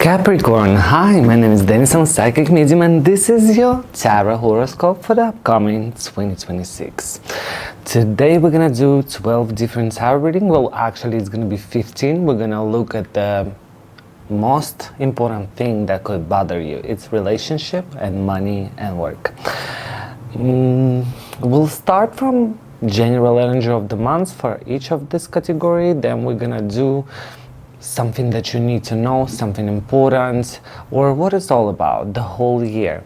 Capricorn, hi, my name is Dennis, I'm a psychic medium, and this is your tarot horoscope for the upcoming 2026. Today we're gonna do 12 different tarot readings. Well, actually it's gonna be 15. We're gonna look at the most important thing that could bother you. It's relationship and money and work. We'll start from general energy of the month for each of this category. Then we're gonna do something that you need to know, something important, or what it's all about the whole year.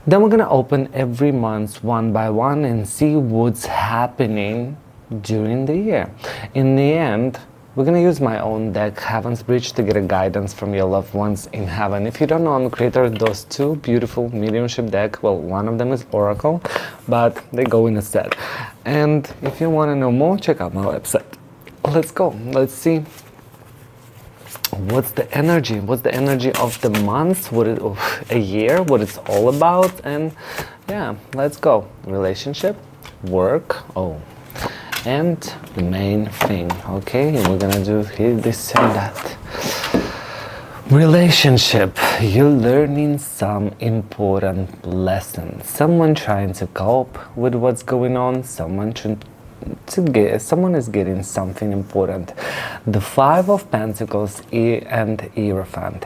Then we're gonna open every month one by one and see what's happening during the year. In the end, we're gonna use my own deck, Heaven's Bridge, to get a guidance from your loved ones in heaven. If you don't know, I'm the creator of those two beautiful mediumship deck. Well, one of them is Oracle, but they go in a set. And if you wanna know more, check out my website. Let's go, let's see. What's the energy of the month, of a year, what it's all about, and yeah, let's go. Relationship, work, and the main thing, okay? And we're gonna do here, this and that. Relationship, you're learning some important lessons. Someone trying to cope with what's going on, someone is getting something important. The Five of Pentacles and Hierophant.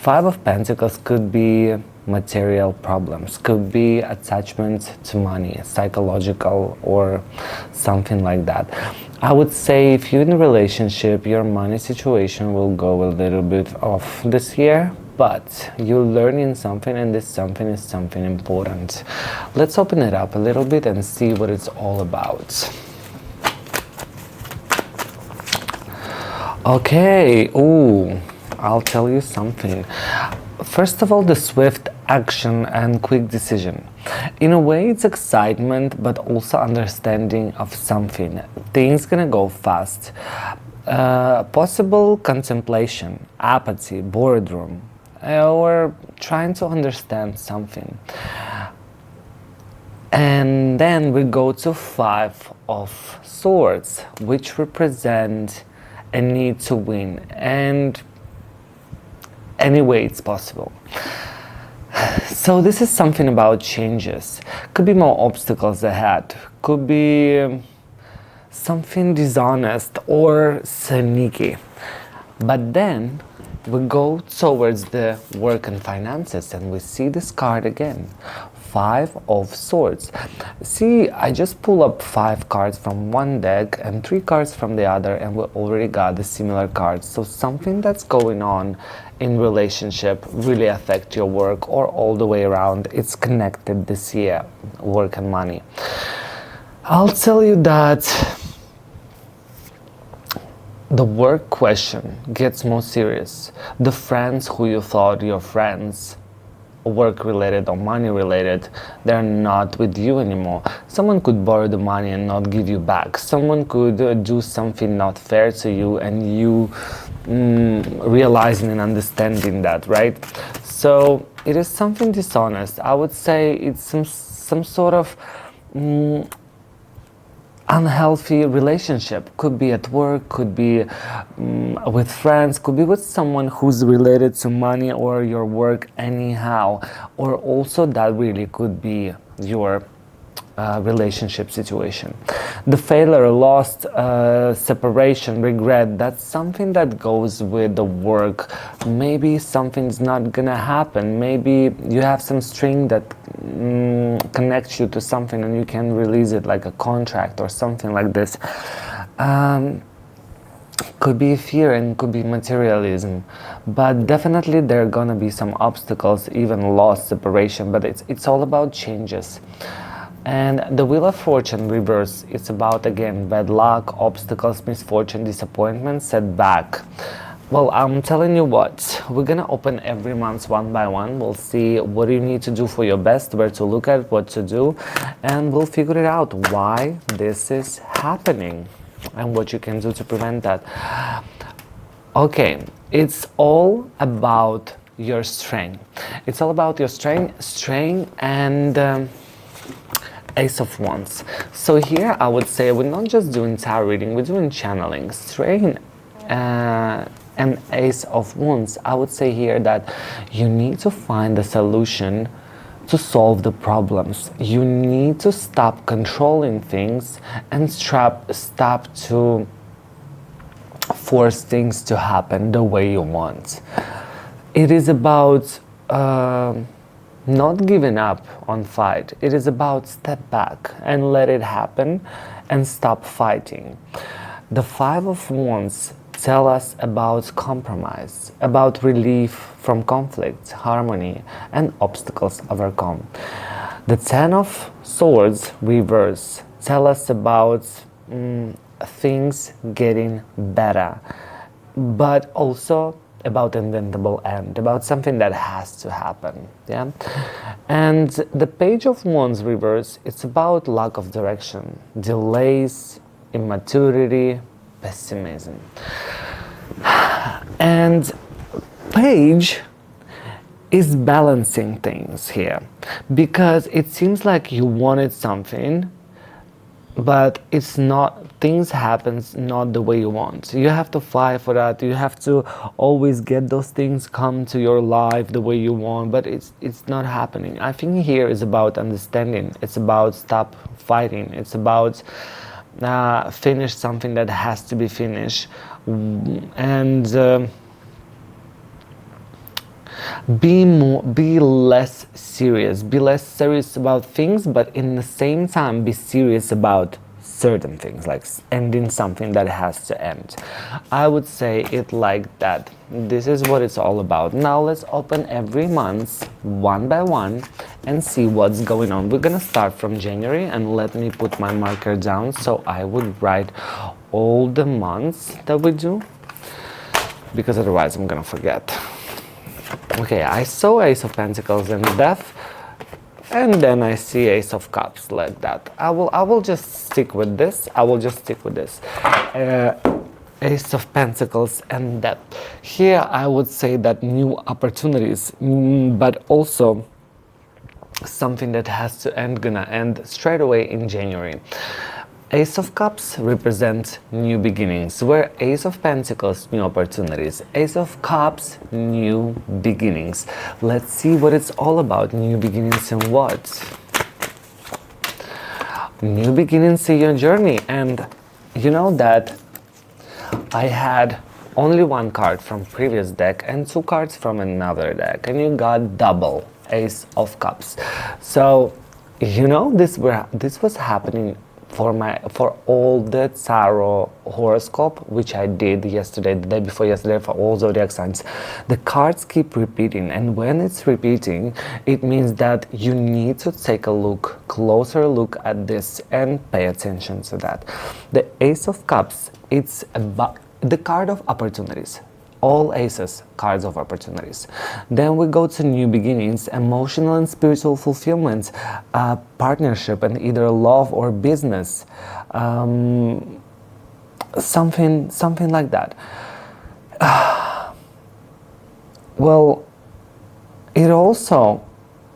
Five of Pentacles could be material problems, could be attachment to money, psychological or something like that. I would say if you're in a relationship, your money situation will go a little bit off this year, but you're learning something, and this something is something important. Let's open it up a little bit and see what it's all about. Okay, I'll tell you something. First of all, the swift action and quick decision. In a way, it's excitement, but also understanding of something. Things gonna go fast. Possible contemplation, apathy, boredom, or trying to understand something. And then we go to Five of Swords, which represent a need to win, and any way it's possible. So this is something about changes. Could be more obstacles ahead, could be something dishonest or sneaky. But then we go towards the work and finances, and we see this card again. Five of Swords. See, I just pull up 5 cards from one deck and 3 cards from the other, and we already got the similar cards. So something that's going on in relationship really affect your work, or all the way around. It's connected this year, work and money. I'll tell you that the work question gets more serious. The friends who you thought your friends, work related or money related, they're not with you anymore. Someone could borrow the money and not give you back. Someone could do something not fair to you, and you realizing and understanding that, right? So it is something dishonest. I would say it's some sort of unhealthy relationship. Could be at work, could be with friends, could be with someone who's related to money or your work anyhow, or also that really could be your relationship situation. The failure, lost, separation, regret, that's something that goes with the work. Maybe something's not gonna happen. Maybe you have some string that connects you to something and you can release it, like a contract or something like this. Could be fear and could be materialism, but definitely there are gonna be some obstacles, even loss, separation, but it's all about changes. And the Wheel of Fortune reverse, it's about, again, bad luck, obstacles, misfortune, disappointment, setback. Well, I'm telling you what, we're gonna open every month one by one. We'll see what you need to do for your best, where to look at, what to do, and we'll figure it out why this is happening and what you can do to prevent that. Okay, it's all about your strength. It's all about your strength and Ace of Wands. So here I would say we're not just doing tarot reading, we're doing channeling. Strength and Ace of Wands. I would say here that you need to find a solution to solve the problems. You need to stop controlling things and stop to force things to happen the way you want. It is about not giving up on fight. It is about step back and let it happen and stop fighting. The Five of Wands tell us about compromise, about relief from conflict, harmony, and obstacles overcome. The Ten of Swords reverse tell us about things getting better, but also about inevitable end, about something that has to happen. Yeah, and the Page of Wands reverse, it's about lack of direction, delays, immaturity, pessimism. And Page is balancing things here, because it seems like you wanted something, but it's not, things happens not the way you want. You have to fight for that. You have to always get those things come to your life the way you want, but it's not happening. I think here is about understanding. It's about stop fighting. It's about finish something that has to be finished, and be less serious. Be less serious about things, but in the same time be serious about certain things, like ending something that has to end. I would say it like that. This is what it's all about. Now let's open every month one by one and see what's going on. We're gonna start from January, and let me put my marker down so I would write all the months that we do, because otherwise I'm gonna forget. Okay, I saw Ace of Pentacles and Death, and then I see Ace of Cups, like that. I will just stick with this. Ace of Pentacles and Death. Here I would say that new opportunities, but also something that has to end, gonna end straight away in January. Ace of Cups represent new beginnings, where Ace of Pentacles, new opportunities. Ace of Cups, new beginnings. Let's see what it's all about. New beginnings in what? New beginnings in your journey. And you know that I had only one card from previous deck and two cards from another deck, and you got double Ace of Cups. So you know this was happening for all the tarot horoscope, which I did yesterday, the day before yesterday, for all zodiac signs. The cards keep repeating, and when it's repeating, it means that you need to take a closer look at this and pay attention to that. The Ace of Cups, it's about the card of opportunities. All aces, cards of opportunities. Then we go to new beginnings, emotional and spiritual fulfillment, partnership, and either love or business, something like that. Well, it also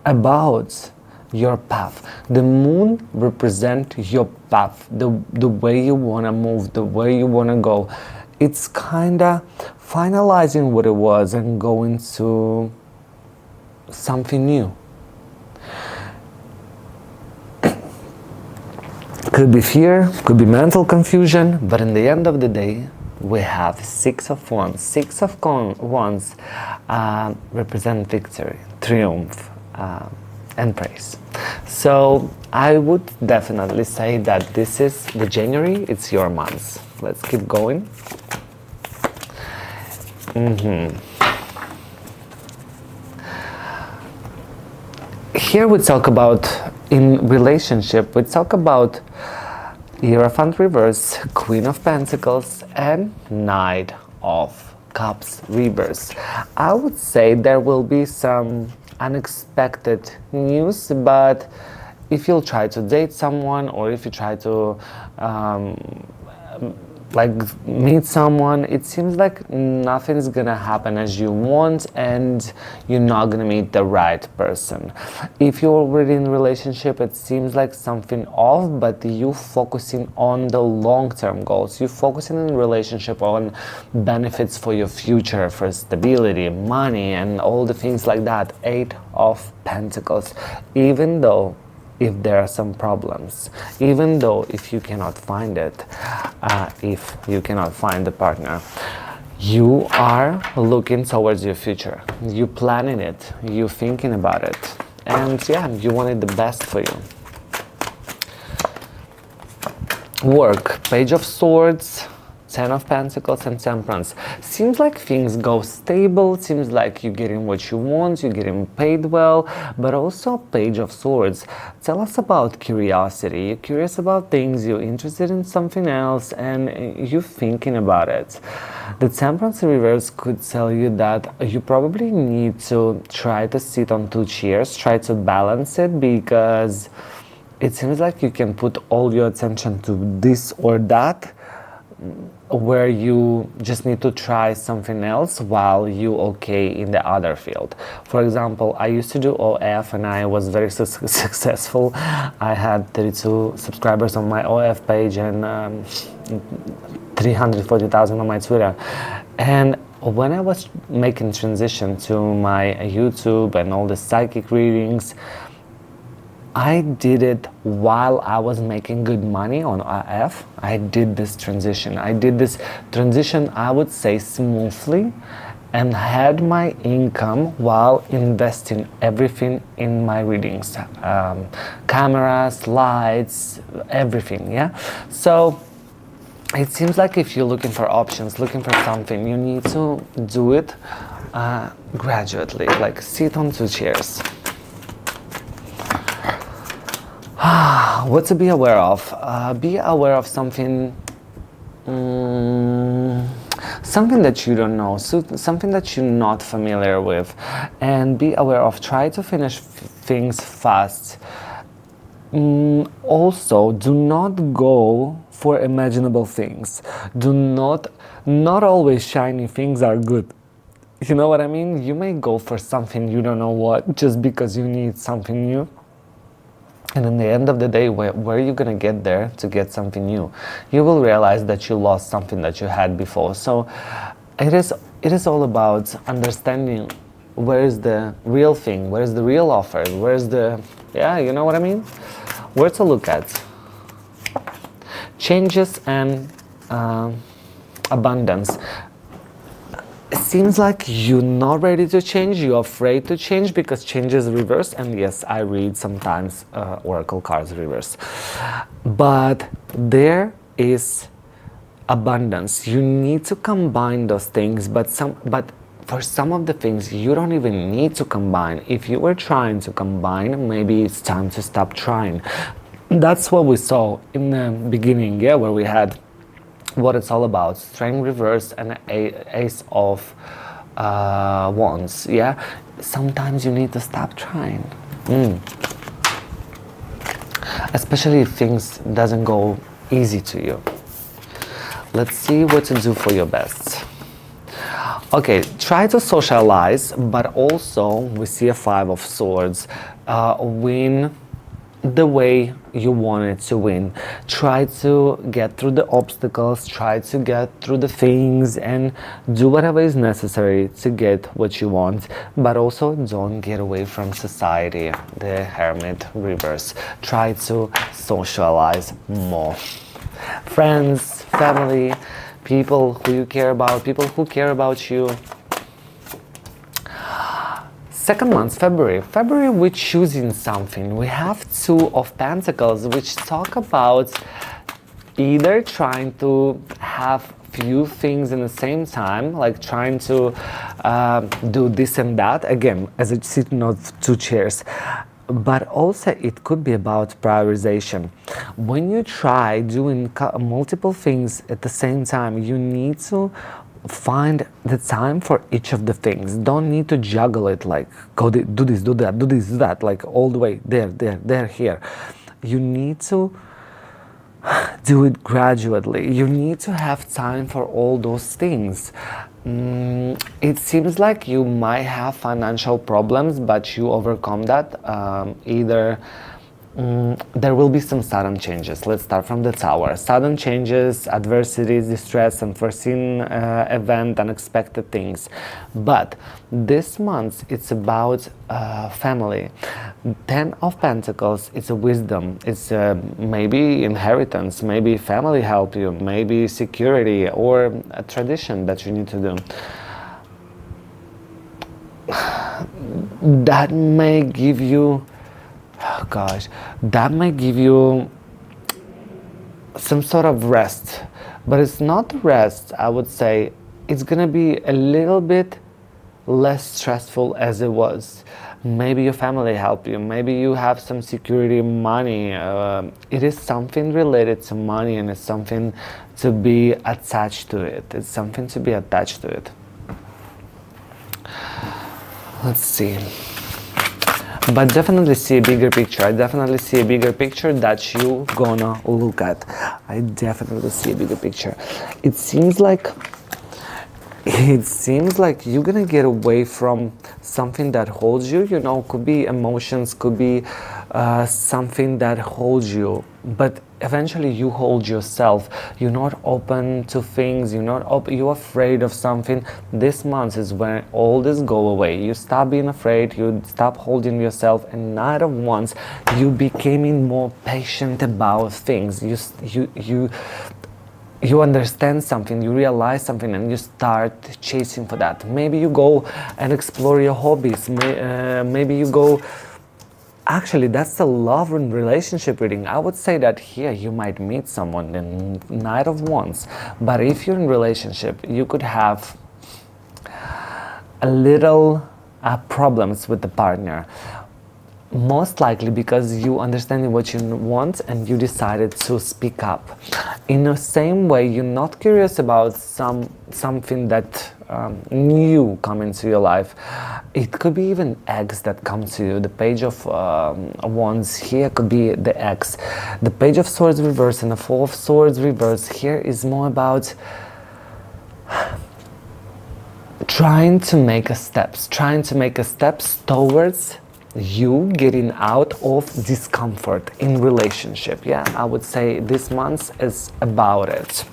about your path. The moon represents your path, the way you want to move, the way you want to go. It's kind of finalizing what it was and going to something new. Could be fear, could be mental confusion, but in the end of the day, we have Six of Wands. Six of Wands represent victory, triumph, and praise. So I would definitely say that this is the January, it's your month. Let's keep going. Here we talk about, in relationship, we talk about Hierophant reverse, Queen of Pentacles, and Knight of Cups reverse. I would say there will be some unexpected news, but if you'll try to date someone, or if you try to like meet someone, it seems like nothing's gonna happen as you want, and you're not gonna meet the right person. If you're already in a relationship, it seems like something off, but you focusing on the long-term goals. You focusing in a relationship on benefits for your future, for stability, money, and all the things like that. 8 of Pentacles. Even though if there are some problems, even though if you cannot find it, if you cannot find the partner, you are looking towards your future. You planning it, you thinking about it, and yeah, you wanted the best for you. Work, Page of Swords, 10 of Pentacles, and Temperance. Seems like things go stable, seems like you're getting what you want, you're getting paid well, but also Page of Swords. Tell us about curiosity. You're curious about things, you're interested in something else, and you're thinking about it. The Temperance in reverse could tell you that you probably need to try to sit on 2 chairs, try to balance it, because it seems like you can put all your attention to this or that, where you just need to try something else while you okay in the other field. For example, I used to do OF and I was very successful. I had 32 subscribers on my OF page and 340,000 on my Twitter. And when I was making transition to my YouTube and all the psychic readings, I did it while I was making good money on AF. I did this transition. I would say smoothly, and had my income while investing everything in my readings. Cameras, lights, everything, yeah? So it seems like if you're looking for options, looking for something, you need to do it gradually, like sit on 2 chairs. What to be aware of? Be aware of something, something that you don't know, something that you're not familiar with, and be aware of. Try to finish things fast. Also, do not go for imaginable things. Not always shiny things are good. You know what I mean? You may go for something you don't know what, just because you need something new. And in the end of the day, where are you going to get there to get something new? You will realize that you lost something that you had before. So it is all about understanding where is the real thing, where is the real offer, where is the, yeah, you know what I mean? Where to look at. Changes and abundance. It seems like you're not ready to change, you're afraid to change because change is reverse. And yes, I read sometimes oracle cards reverse. But there is abundance. You need to combine those things, but for some of the things you don't even need to combine. If you were trying to combine, maybe it's time to stop trying. That's what we saw in the beginning, yeah, where we had what it's all about, Strength reverse and Ace of Wands, yeah? Sometimes you need to stop trying. Especially if things doesn't go easy to you. Let's see what to do for your best. Okay, try to socialize, but also we see a 5 of Swords. Win the way you want it to win. Try to get through the obstacles, try to get through the things and do whatever is necessary to get what you want, but also don't get away from society. The Hermit reverse. Try to socialize more. Friends, family, people who you care about, people who care about you. Second month, February, we're choosing something. We have 2 of Pentacles, which talk about either trying to have few things in the same time, like trying to do this and that, again, as a sitting on 2 chairs. But also it could be about prioritization. When you try doing multiple things at the same time, you need to find the time for each of the things. Don't need to juggle it, like go do this, do that, do this, do that, like all the way there, here. You need to do it gradually. You need to have time for all those things. It seems like you might have financial problems, but you overcome that. Either there will be some sudden changes. Let's start from the Tower. Sudden changes, adversities, distress, unforeseen event, unexpected things. But this month it's about family. 10 of Pentacles, it's a wisdom. It's maybe inheritance, maybe family help you, maybe security, or a tradition that you need to do. That may give you, oh gosh, that might give you some sort of rest, but it's not rest. I would say it's gonna be a little bit less stressful as it was. Maybe your family help you, maybe you have some security, money. It is something related to money, and it's something to be attached to it. It's something to be attached to it. Let's see. But definitely see a bigger picture. I definitely see a bigger picture that you gonna look at. I definitely see a bigger picture. It seems like you're gonna get away from something that holds you. You know, could be emotions, could be something that holds you, but eventually you hold yourself. You're not open to things. You're not open. You're afraid of something. This month is when all this go away. You stop being afraid. You stop holding yourself, and not of once you becoming more patient about things. You understand something, you realize something, and you start chasing for that. Maybe you go and explore your hobbies. Maybe you go. Actually, that's a love and relationship reading. I would say that here you might meet someone in Knight of Wands, but if you're in relationship, you could have a little problems with the partner. Most likely because you understand what you want and you decided to speak up. In the same way, you're not curious about something that new come into your life. It could be even eggs that come to you. The Page of Wands here could be the eggs. The Page of Swords reverse and the Four of Swords reverse here is more about trying to make a steps towards you getting out of discomfort in relationship. Yeah, I would say this month is about it.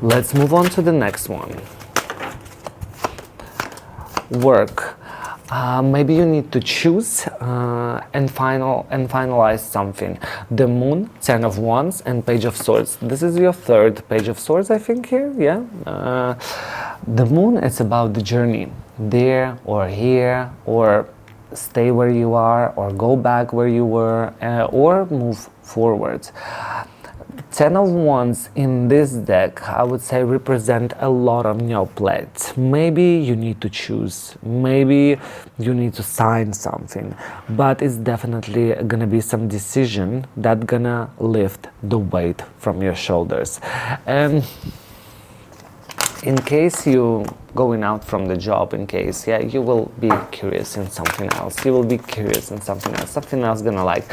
Let's move on to the next one. Work. Maybe you need to choose and finalize something. The Moon, 10 of Wands, and Page of Swords. This is your third Page of Swords, I think, here. Yeah. The Moon is about the journey, there or here, or stay where you are, or go back where you were, or move forward. 10 of Wands in this deck, I would say, represent a lot on your plate. Maybe you need to choose, maybe you need to sign something, but it's definitely gonna be some decision that gonna lift the weight from your shoulders. And in case you going out from the job, in case, yeah, you will be curious in something else. You will be curious in something else gonna like.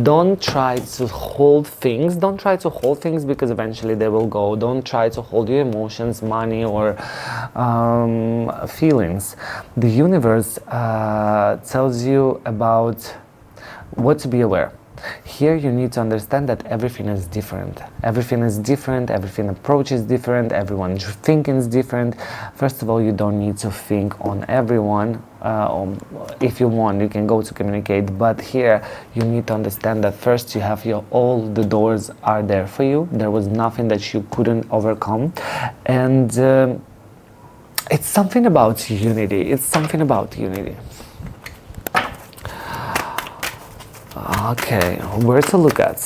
Don't try to hold things. Don't try to hold things because eventually they will go. Don't try to hold your emotions, money, or feelings. The universe tells you about what to be aware. Here you need to understand that everything is different. Everything is different, everything approach is different, everyone's thinking is different. First of all, you don't need to think on everyone. If you want, you can go to communicate, but here you need to understand that first you have all the doors are there for you. There was nothing that you couldn't overcome, and it's something about unity. It's something about unity. Okay, where to look at?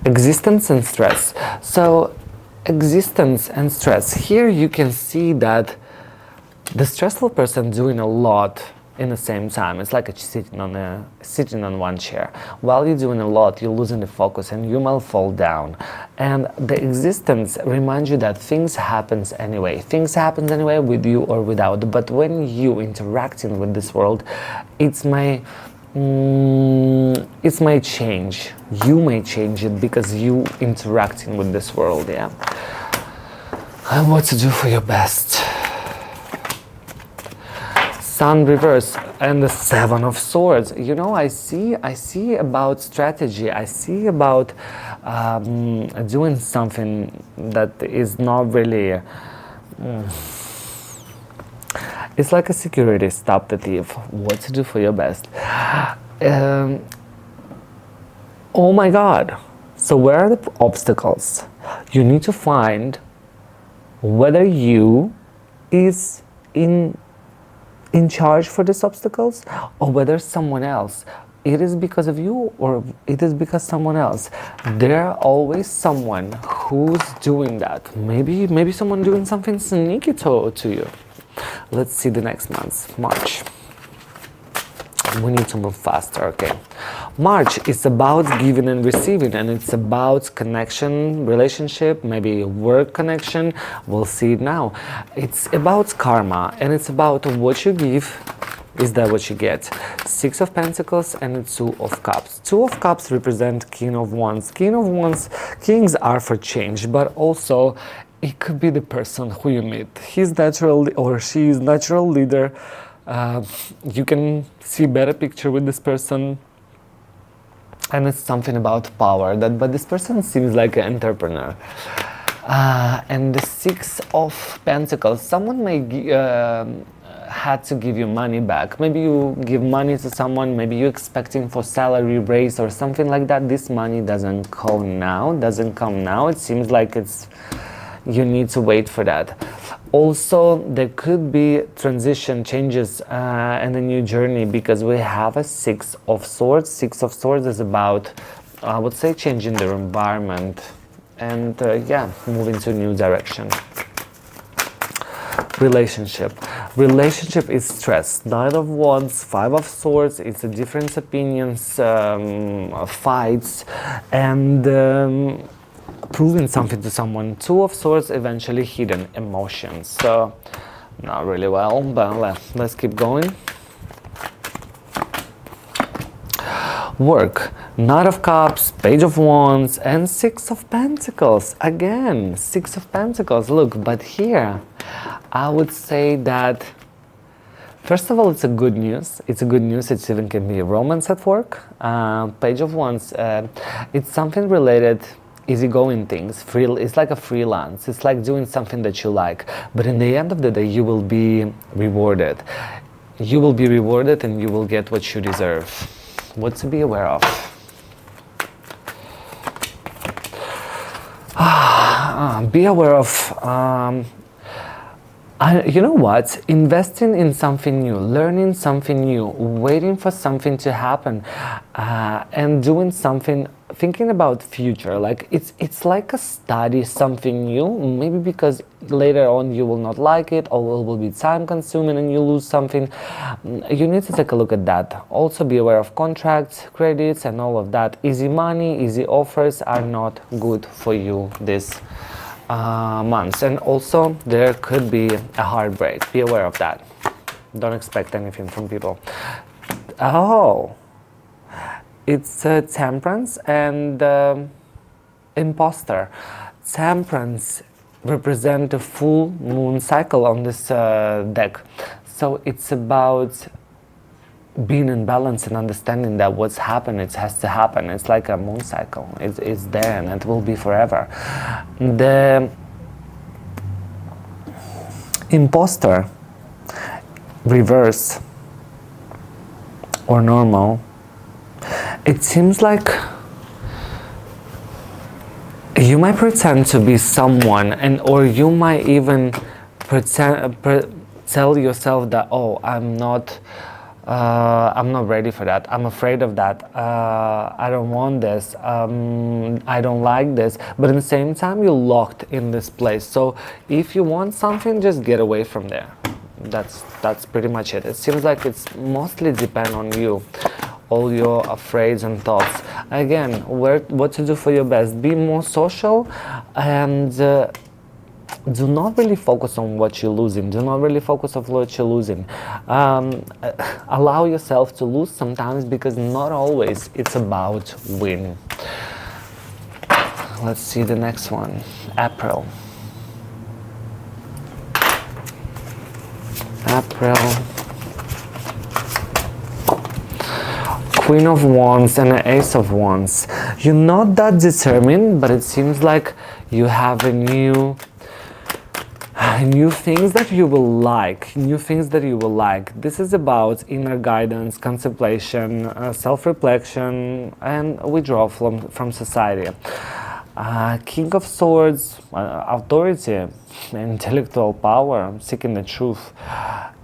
Existence and stress. So, existence and stress. Here you can see that the stressful person doing a lot in the same time. It's like sitting on one chair. While you're doing a lot, you're losing the focus and you might fall down. And the existence reminds you that things happens anyway. Things happen anyway with you or without. But when you interacting with this world, it's my It may change. You may change it because you interacting with this world, yeah. And what to do for your best. Sun reverse and the Seven of Swords. You know, I see about strategy. I see about doing something that is not really. It's like a security, stop the thief. What to do for your best. Oh my God. So where are the obstacles? You need to find whether you is in charge for these obstacles or whether someone else. It is because of you or it is because someone else. There are always someone who's doing that. Maybe someone doing something sneaky to you. Let's see the next month, March. We need to move faster, okay. March is about giving and receiving, and it's about connection, relationship, maybe work connection. We'll see it now. It's about karma, and it's about what you give, is that what you get. Six of Pentacles and Two of Cups. Two of Cups represent King of Wands. King of Wands, kings are for change, but also it could be the person who you meet. He's natural or she is natural leader. You can see better picture with this person, and it's something about power. But this person seems like an entrepreneur. And the Six of Pentacles, someone may had to give you money back. Maybe you give money to someone, maybe you're expecting for salary raise or something like that. This money doesn't come now. It seems like you need to wait for that. Also, there could be transition, changes, and a new journey, because we have a Six of Swords. Six of Swords is about, I would say, changing their environment and moving to a new direction. Relationship is stress. Nine of Wands, Five of Swords. It's a different opinions, fights, and proving something to someone. Two of Swords, eventually hidden emotions. So not really well, but let's keep going. Work. Knight of Cups, Page of Wands, and Six of Pentacles. Again, Six of Pentacles. Look, but here I would say that first of all, it's a good news. It's a good news. It even can be a romance at work. Page of Wands. It's something related. Easygoing things. It's like a freelance. It's like doing something that you like. But in the end of the day, you will be rewarded. You will be rewarded, and you will get what you deserve. What to be aware of? Be aware of. You know what? Investing in something new, learning something new, waiting for something to happen, and doing something, thinking about future. Like it's like a study, something new. Maybe because later on you will not like it, or it will be time consuming and you lose something. You need to take a look at that. Also be aware of contracts, credits, and all of that. Easy money, easy offers are not good for you this months. And also there could be a heartbreak. Be aware of that. Don't expect anything from people. Oh, it's Temperance and Imposter. Temperance represent the full moon cycle on this deck. So it's about being in balance and understanding that what's happened, it has to happen. It's like a moon cycle. It's there and it will be forever. The Imposter, reverse or normal, it seems like you might pretend to be someone, or you might even tell yourself that, oh, I'm not ready for that. I'm afraid of that. I don't want this. I don't like this. But at the same time, you're locked in this place. So if you want something, just get away from there. That's pretty much it. It seems like it's mostly depend on you. All your afraids and thoughts. Again, what to do for your best. Be more social and do not really focus on what you're losing. Do not really focus on what you're losing. Allow yourself to lose sometimes, because not always it's about win. Let's see the next one. April. Queen of Wands and an Ace of Wands. You're not that determined, but it seems like you have a new things that you will like. This is about inner guidance, contemplation, self-reflection, and withdrawal from society. King of Swords, authority, intellectual power, seeking the truth.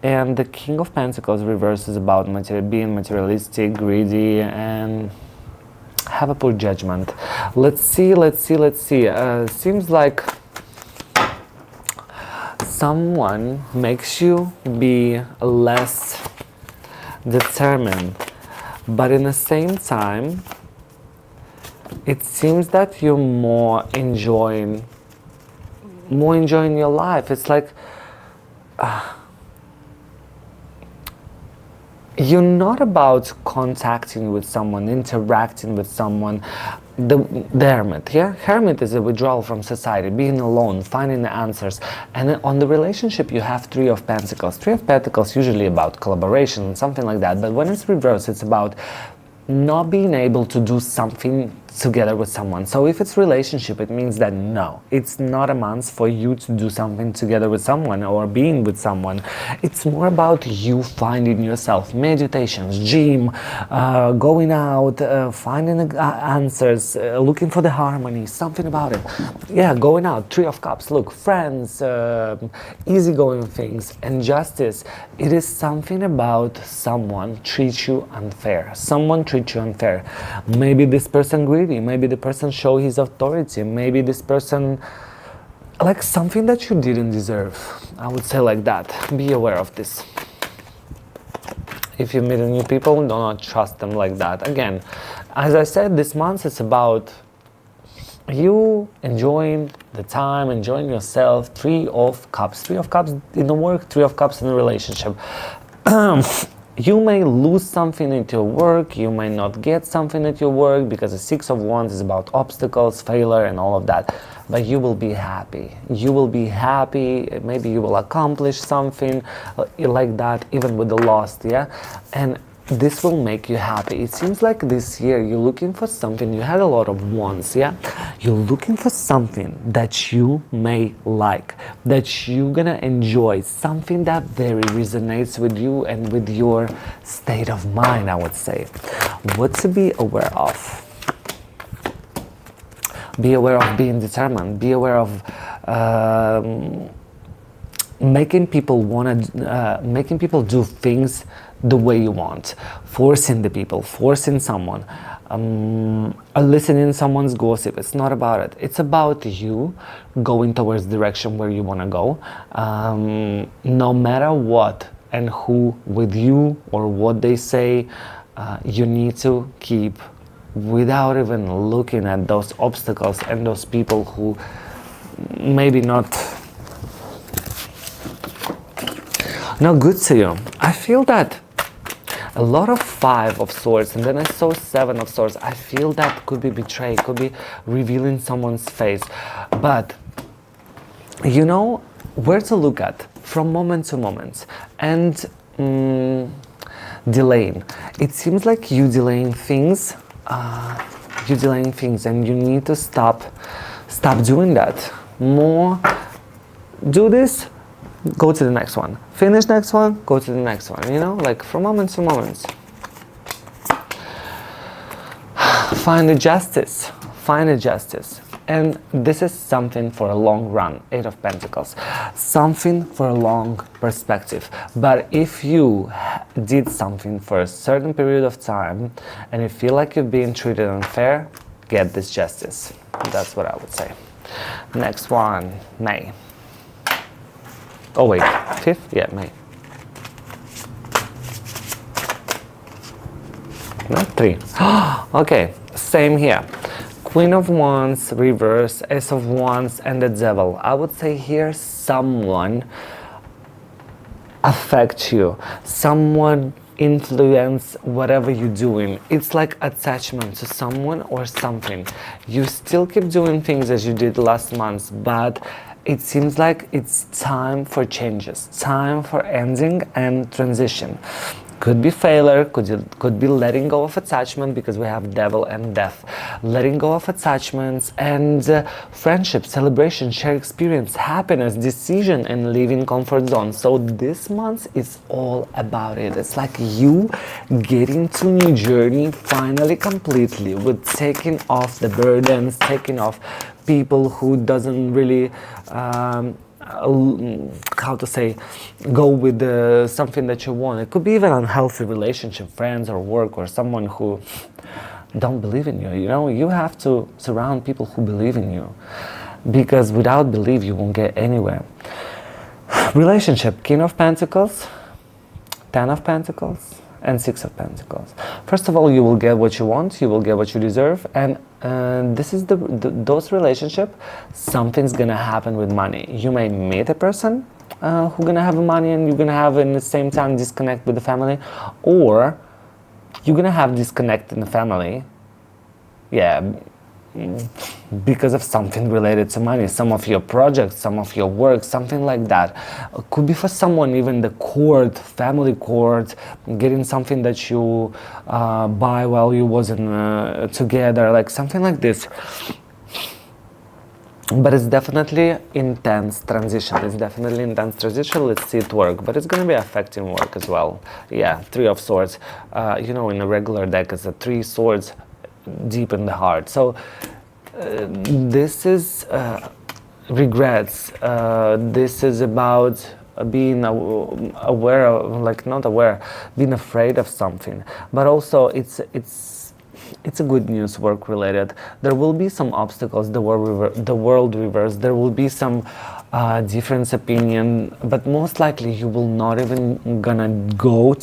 And the King of Pentacles reverse is about being materialistic, greedy, and have a poor judgment. Let's see. Seems like someone makes you be less determined, but in the same time, it seems that you're more enjoying your life. It's like you're not about contacting with someone, interacting with someone. The hermit, hermit is a withdrawal from society, being alone, finding the answers. And then on the relationship you have Three of Pentacles. Three of Pentacles usually about collaboration, something like that, but when it's reversed, it's about not being able to do something together with someone. So if it's relationship, it means that no, it's not a month for you to do something together with someone or being with someone. It's more about you finding yourself, meditations, gym, going out, finding the answers, looking for the harmony, something about it. Yeah, going out, Three of Cups, look, friends, easygoing things, and justice. It is something about someone treats you unfair. Maybe this person greedy, maybe the person show his authority, maybe this person like something that you didn't deserve. I would say like that. Be aware of this. If you meet new people, do not trust them like that. Again, as I said, this month it's about you enjoying the time, enjoying yourself. Three of Cups in the work, Three of Cups in the relationship. You may lose something at your work, you may not get something at your work, because the Six of Wands is about obstacles, failure, and all of that. But you will be happy. Maybe you will accomplish something like that, even with the loss, And this will make you happy. It seems like this year you're looking for something. You had a lot of wants, You're looking for something that you may like, that you're gonna enjoy, something that very resonates with you and with your state of mind, I would say. What to be aware of? Be aware of being determined. Be aware of making people do things the way you want, forcing someone, listening to someone's gossip. It's not about it. It's about you going towards the direction where you want to go, no matter what and who with you or what they say. You need to keep, without even looking at those obstacles and those people who maybe not good to you. I feel that a lot of Five of Swords, and then I saw Seven of Swords. I feel that could be betrayal, could be revealing someone's face. But you know where to look at from moment to moment. And delaying. It seems like you delaying things. And you need to stop doing that. More do this, go to the next one. Finish next one, go to the next one. Like from moment to moment. Find the justice. And this is something for a long run. Eight of Pentacles. Something for a long perspective. But if you did something for a certain period of time and you feel like you're being treated unfair, get this justice. That's what I would say. Next one, May. Oh wait, 5th? Yeah, May. Not 3. Okay, same here. Queen of Wands, reverse, Ace of Wands, and the Devil. I would say here someone affects you, someone influence whatever you're doing. It's like attachment to someone or something. You still keep doing things as you did last month, but it seems like it's time for changes, time for ending and transition. Could be failure, could be letting go of attachment, because we have Devil and Death. Letting go of attachments and friendship, celebration, shared experience, happiness, decision, and leaving comfort zone. So this month is all about it. It's like you getting to new journey finally completely, with taking off the burdens, taking off people who doesn't really how to say, go with something that you want. It could be even unhealthy relationship, friends or work, or someone who don't believe in you. You know, you have to surround people who believe in you, because without belief you won't get anywhere. Relationship, King of Pentacles, Ten of Pentacles, and Six of Pentacles. First of all, you will get what you want, you will get what you deserve, and this is those relationship. Something's gonna happen with money. You may meet a person who's gonna have money, and you're gonna have in the same time disconnect with the family, or you're gonna have disconnect in the family, because of something related to money, some of your projects, some of your work, something like that. Could be for someone even the court, family court, getting something that you buy while you wasn't together, like something like this. But it's definitely intense transition. It's definitely intense transition. Let's see it work, but it's going to be affecting work as well. Yeah, Three of Swords. You know, in a regular deck, it's a Three Swords deep in the heart. So this is regrets. This is about being aware of, like not aware, being afraid of something. But also it's a good news, work related. There will be some obstacles, the world reverse. There will be some different opinion, but most likely you will not even gonna go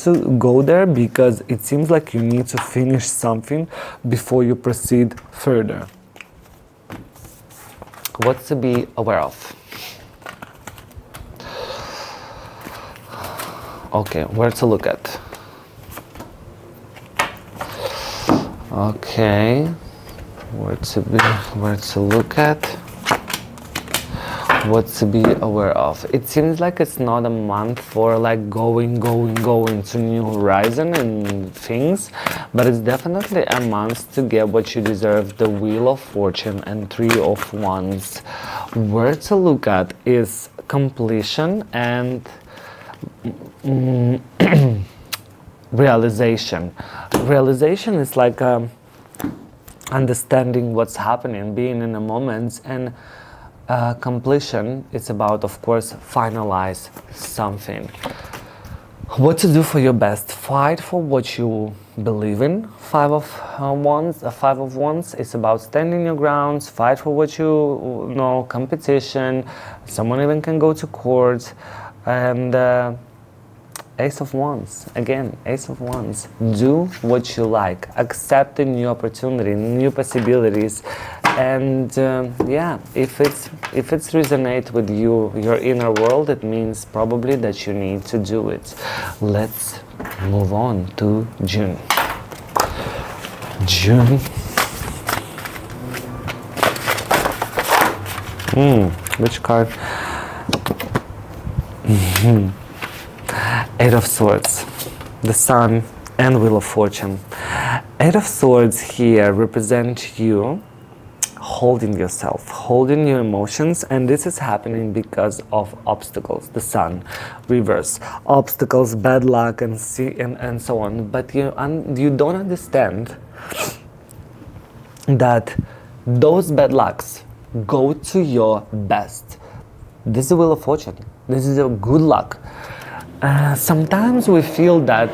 there, because it seems like you need to finish something before you proceed further. What to be aware of? Okay, where to look at? Okay, where to look at? What to be aware of? It seems like it's not a month for like going to new horizon and things, but it's definitely a month to get what you deserve. The Wheel of Fortune and Three of Wands. Where to look at is completion and realization. Realization is like understanding what's happening, being in a moment, and completion, it's about, of course, finalize something. What to do for your best? Fight for what you believe in. Five of Wands is about standing your grounds, fight for what you know, competition. Someone even can go to court. And Ace of Wands, again, Ace of Wands. Do what you like, accept a new opportunity, new possibilities, and yeah, if it's resonate with you, your inner world, it means probably that you need to do it. Let's move on to June. June. Which card? Eight of Swords, the Sun, and Wheel of Fortune. Eight of Swords here represent you holding yourself, holding your emotions, and this is happening because of obstacles. The Sun, reverse, obstacles, bad luck, and so on. But you don't understand that those bad lucks go to your best. This is the Wheel of Fortune. This is a good luck. Sometimes we feel that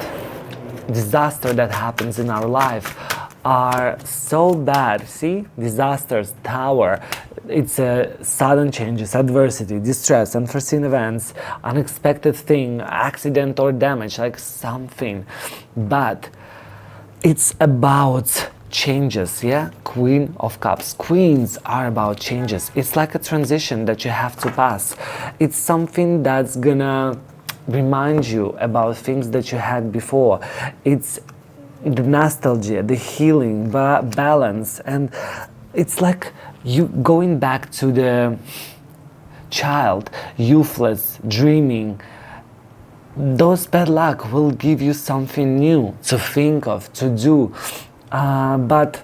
disaster that happens in our life are so bad. See, disasters, Tower, it's sudden changes, adversity, distress, unforeseen events, unexpected thing, accident or damage, like something. But it's about changes. Yeah, Queen of Cups. Queens are about changes. It's like a transition that you have to pass. It's something that's gonna remind you about things that you had before. It's the nostalgia, the healing, balance, and it's like you going back to the child, youthless, dreaming. Those bad luck will give you something new to think of, to do. But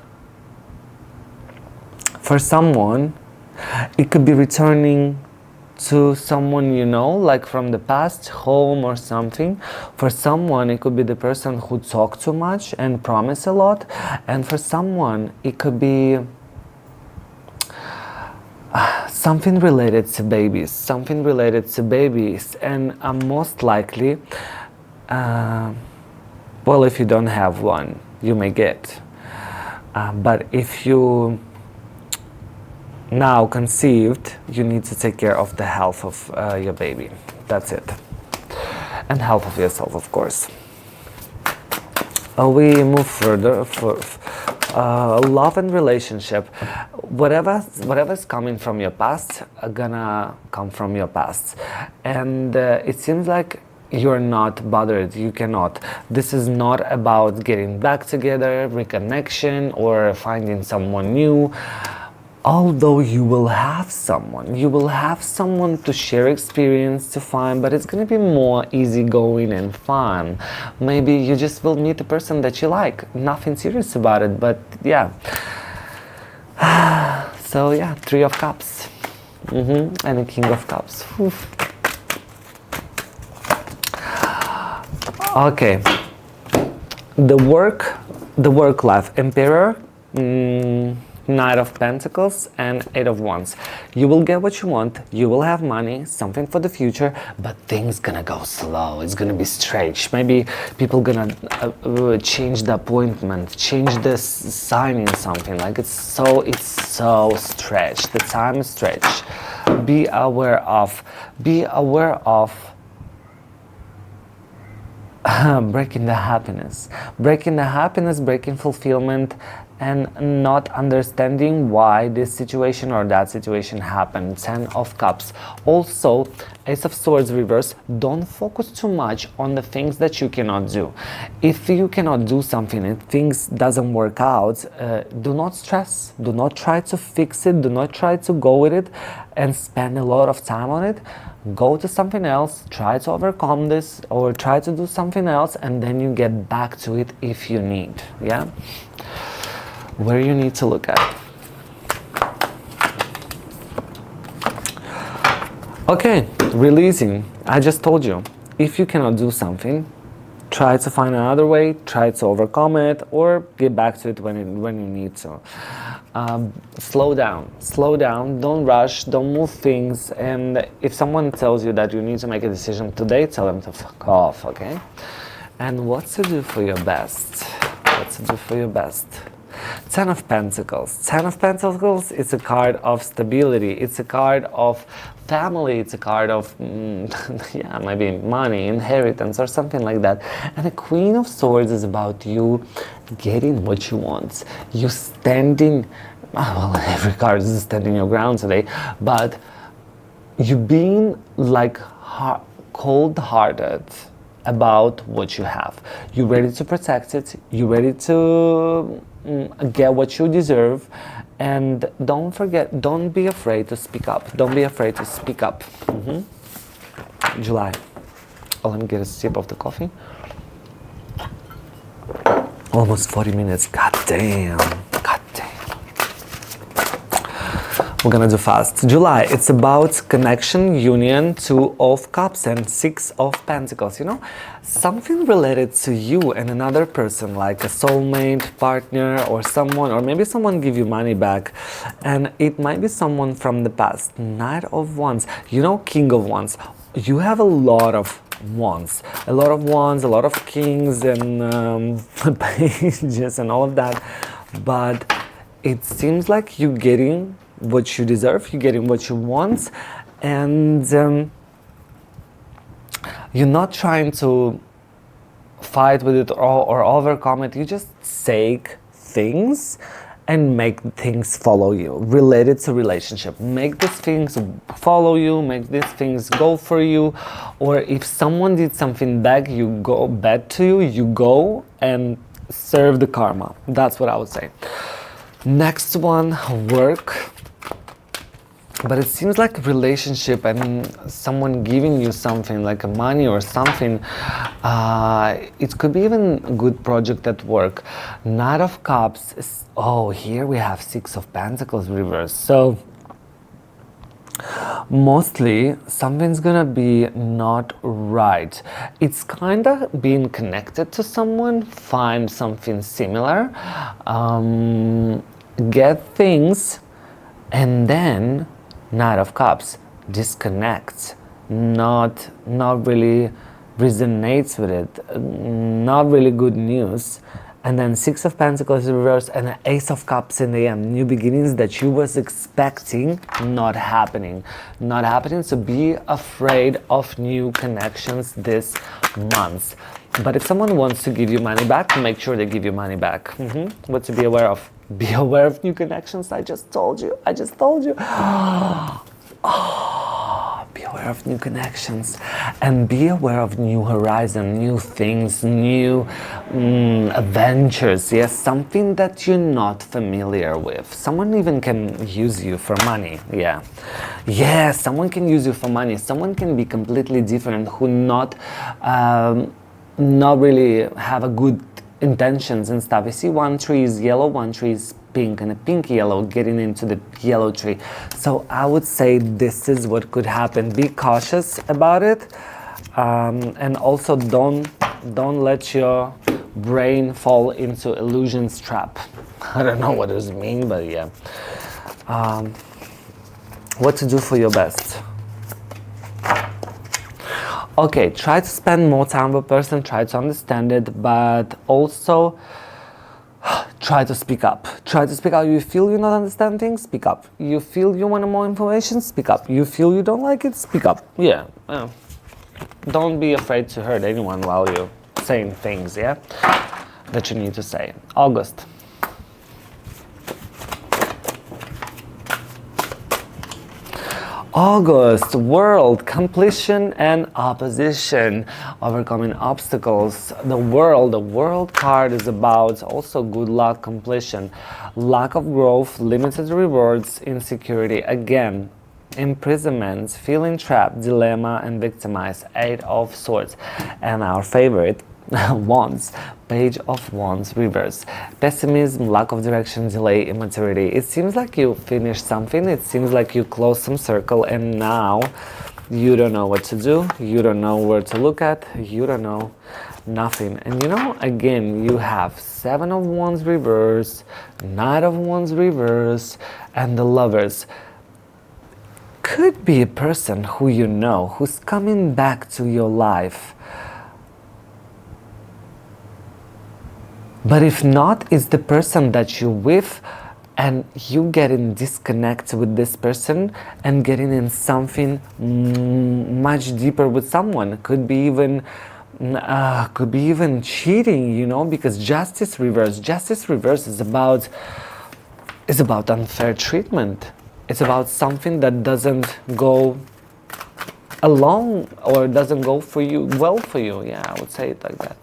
for someone, it could be returning to someone you know, like from the past, home or something. For someone, it could be the person who talked too much and promised a lot. And for someone, it could be something related to babies, and most likely, well, if you don't have one, you may get. But if you now conceived, you need to take care of the health of your baby. That's it. And health of yourself, of course. We move further for love and relationship. Whatever's coming from your past gonna come from your past, and it seems like you're not bothered. You cannot. This is not about getting back together, reconnection, or finding someone new. Although you will have someone to share experience, to find, but it's gonna be more easygoing and fun. Maybe you just will meet a person that you like. Nothing serious about it, but yeah. So yeah, Three of Cups, and a King of Cups. Oof. Okay, the work life, Emperor, Knight of Pentacles, and Eight of Wands. You will get what you want, you will have money, something for the future, but things gonna go slow. It's gonna be strange. Maybe people gonna change the appointment, change the signing, something like it's so stretched. The time is stretched. Be aware of breaking the happiness, breaking fulfillment, and not understanding why this situation or that situation happened. 10 of Cups. Also, Ace of Swords reverse. Don't focus too much on the things that you cannot do. If you cannot do something and things doesn't work out, do not stress. Do not try to fix it. Do not try to go with it and spend a lot of time on it. Go to something else, try to overcome this, or try to do something else, and then you get back to it if you need. Yeah, where you need to look at. Okay, releasing. I just told you, if you cannot do something, try to find another way, try to overcome it, or get back to it when you need to. Slow down, don't rush, don't move things, and if someone tells you that you need to make a decision today, tell them to fuck off, okay? And what to do for your best? Ten of Pentacles. Ten of Pentacles, it's a card of stability, it's a card of family, it's a card of yeah, maybe money, inheritance, or something like that. And the Queen of Swords is about you getting what you want. You standing, well, every card is standing your ground today, but you being like cold-hearted about what you have. You're ready to protect it, you're ready to get what you deserve, and don't be afraid to speak up. July. Oh, let me get a sip of the coffee. Almost 40 minutes. God damn. We're gonna do fast. July, it's about connection, union, 2 of Cups and 6 of Pentacles. You know, something related to you and another person, like a soulmate, partner, or someone, or maybe someone give you money back, and it might be someone from the past. Knight of Wands. You know, King of Wands. You have a lot of wands, a lot of kings and pages and all of that, but it seems like you're getting what you deserve, you're getting what you want, and you're not trying to fight with it or overcome it. You just take things and make things follow you related to relationship. Make these things follow you, make these things go for you, or if someone did something bad to you, you go and serve the karma. That's what I would say. Next one, work. But it seems like relationship and someone giving you something like money or something. It could be even a good project at work. Knight of Cups. Oh, here we have Six of Pentacles reversed. So mostly something's gonna be not right. It's kind of being connected to someone. Find something similar. Get things, and then Knight of Cups disconnects, not really resonates with it, not really good news. And then Six of Pentacles reversed and an Ace of Cups in the end. New beginnings that you was expecting, not happening. Not happening, so be afraid of new connections this month. But if someone wants to give you money back, make sure they give you money back. What to be aware of? Be aware of new connections. I just told you. Be aware of new connections and be aware of new horizon, new things, new adventures. Yes, something that you're not familiar with. Someone even can use you for money. Yeah, someone can use you for money. Someone can be completely different who not really have a good intentions and stuff. You see, one tree is yellow, one tree is pink, and a pink yellow getting into the yellow tree. So I would say this is what could happen. Be cautious about it, and also don't let your brain fall into illusions trap. I don't know what does it mean, but yeah. What to do for your best? Okay, try to spend more time with a person, try to understand it, but also try to speak up. Try to speak up. You feel you not understand things? Speak up. You feel you want more information? Speak up. You feel you don't like it? Speak up. Yeah. Don't be afraid to hurt anyone while you're saying things, yeah, that you need to say. August. August, world, completion and opposition, overcoming obstacles. The world card is about also good luck, completion, lack of growth, limited rewards, insecurity, again, imprisonment, feeling trapped, dilemma and victimized, Eight of Swords, and our favorite, Wands, Page of Wands reverse, pessimism, lack of direction, delay, immaturity. It seems like you finished something, it seems like you closed some circle and now you don't know what to do, you don't know where to look at, you don't know nothing. And you know, again, you have Seven of Wands reverse, Knight of Wands reverse, and the Lovers. Could be a person who you know, who's coming back to your life. But if not, it's the person that you're with and you getting disconnected with this person and getting in something much deeper with someone. Could be even cheating, you know, because Justice reverse is about unfair treatment. It's about something that doesn't go along or doesn't go for you, for you. Yeah, I would say it like that.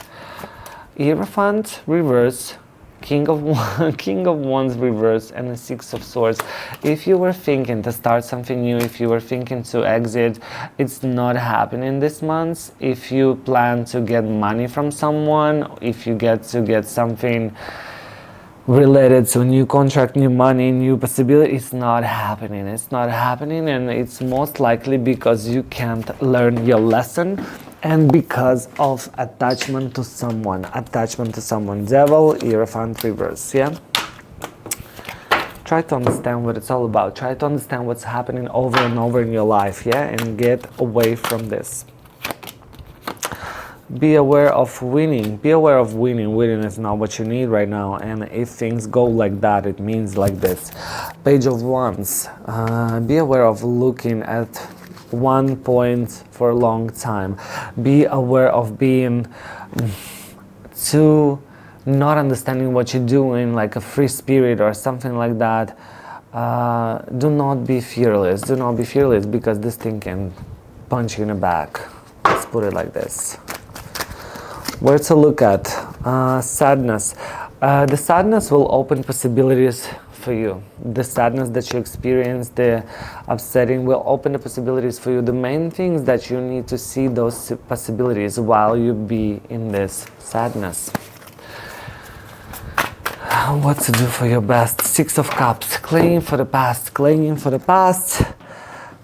Hierophant reverse, King of Wands reverse, and the Six of Swords. If you were thinking to start something new, if you were thinking to exit, it's not happening this month. If you plan to get money from someone, if you get something related to a new contract, new money, new possibility, it's not happening. It's not happening, and it's most likely because you can't learn your lesson and because of attachment to someone. Devil, Hierophant reverse, yeah? Try to understand what it's all about. Try to understand what's happening over and over in your life, yeah? And get away from this. Be aware of winning. Be aware of winning. Winning is not what you need right now. And if things go like that, it means like this. Page of Wands. Be aware of looking at one point for a long time. Be aware of being too not understanding what you're doing, like a free spirit or something like that, do not be fearless. Do not be fearless, because this thing can punch you in the back. Let's put it like this. Where to look at? Sadness. The sadness will open possibilities for you. The sadness that you experience, the upsetting, will open the possibilities for you. The main thing is that you need to see those possibilities while you be in this sadness. What to do for your best? Six of Cups. Clinging for the past. Clinging for the past.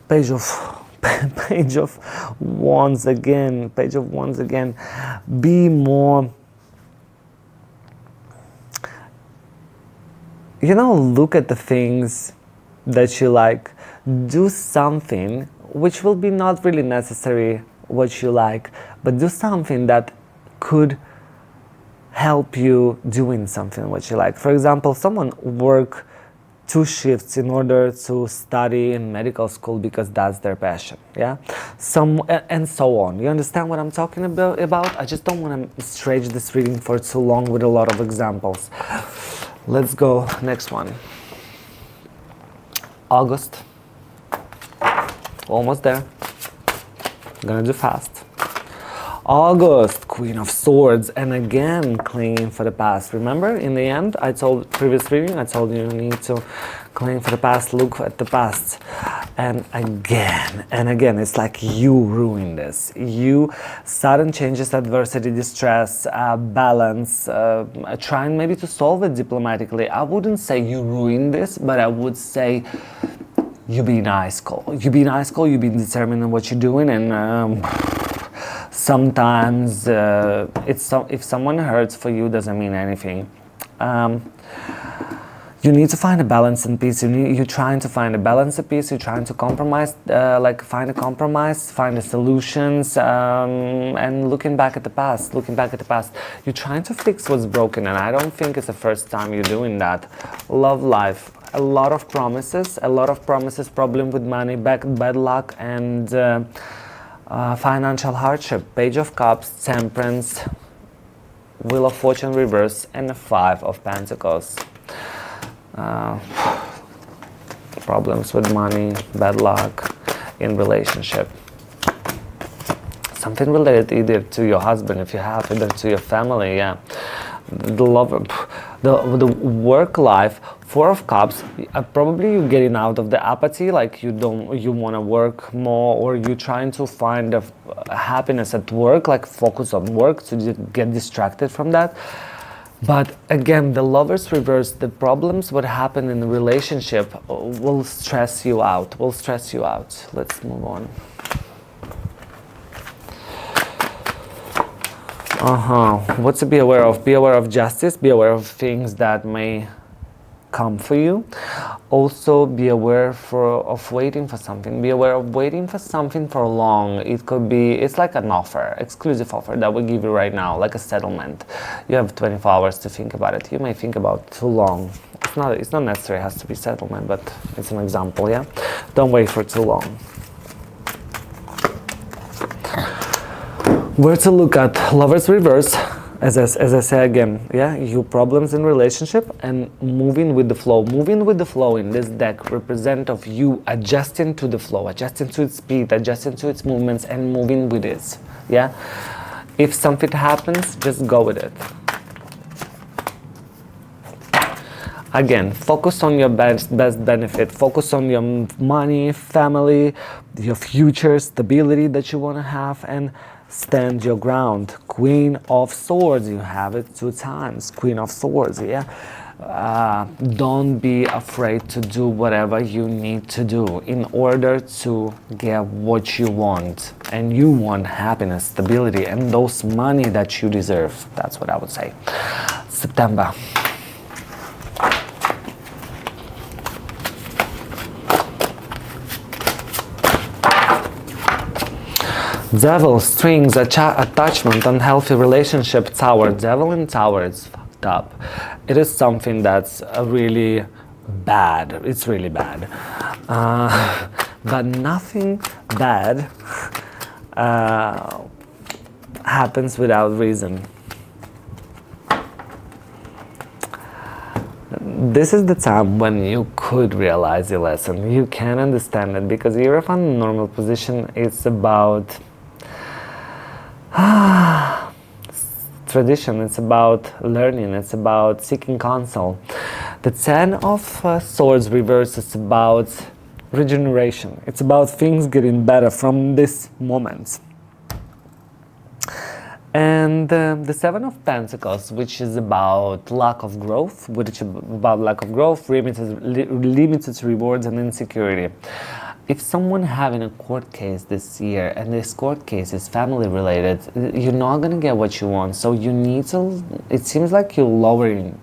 Page of Wands again. Page of Wands again. Be more, you know, look at the things that you like. Do something which will be not really necessary what you like, but do something that could help you doing something what you like. For example, someone work 2 shifts in order to study in medical school because that's their passion, yeah? And so on. You understand what I'm talking about? I just don't want to stretch this reading for too long with a lot of examples. Let's go next one. August. Almost there. Gonna do fast. August, Queen of Swords, and again clinging for the past. Remember, in the end, previous reading, I told you need to cling for the past, look at the past. And again, it's like you ruin this. You, sudden changes, adversity, distress, balance, trying maybe to solve it diplomatically. I wouldn't say you ruin this, but I would say you be nice, you be nice, you be determined in what you're doing, and sometimes if someone hurts for you, doesn't mean anything. You need to find a balance and peace. You're trying to find a balance and peace. You're trying to compromise, find a compromise, find the solutions, and looking back at the past. You're trying to fix what's broken, and I don't think it's the first time you're doing that. Love life. A lot of promises, problem with money, bad luck, and financial hardship. Page of Cups, Temperance, Wheel of Fortune reverse, and the 5 of Pentacles. Problems with money, bad luck in relationship. Something related either to your husband, if you have, either to your family, yeah. The lover, the work life, 4 of Cups, probably you're getting out of the apathy, like you want to work more, or you're trying to find a happiness at work, like focus on work to get distracted from that. But again, the Lovers reverse, the problems what happen in the relationship will stress you out, Let's move on. What to be aware of? Be aware of justice, be aware of things that may come for you. Also be aware of waiting for something. Be aware of waiting for something for long. It's like an offer, exclusive offer that we give you right now, like a settlement. You have 24 hours to think about it. You may think about too long. It's not necessary, it has to be settlement, but it's an example, yeah? Don't wait for too long. Where to look at? Lovers reverse, as I say again, yeah, you problems in relationship and moving with the flow. Moving with the flow in this deck represent of you adjusting to the flow, adjusting to its speed, adjusting to its movements, and moving with it, yeah. If something happens, just go with it. Again, focus on your best benefit. Focus on your money, family, your future, stability that you want to have, and stand your ground. Queen of Swords, you have it 2 times. Queen of Swords, yeah. Don't be afraid to do whatever you need to do in order to get what you want. And you want happiness, stability, and those money that you deserve. That's what I would say. September. Devil, strings, attachment, unhealthy relationship, Tower. Devil in Tower is fucked up. It is something that's really bad. It's really bad. But nothing bad happens without reason. this is the time when you could realize your lesson. You can understand it, because you're from a normal position. It's about tradition, it's about learning, it's about seeking counsel. The Ten of Swords reverse is about regeneration. It's about things getting better from this moment. And the Seven of Pentacles, which is about lack of growth, limited rewards and insecurity. If someone having a court case this year, and this court case is family related, you're not going to get what you want. So you need to, it seems like you're lowering,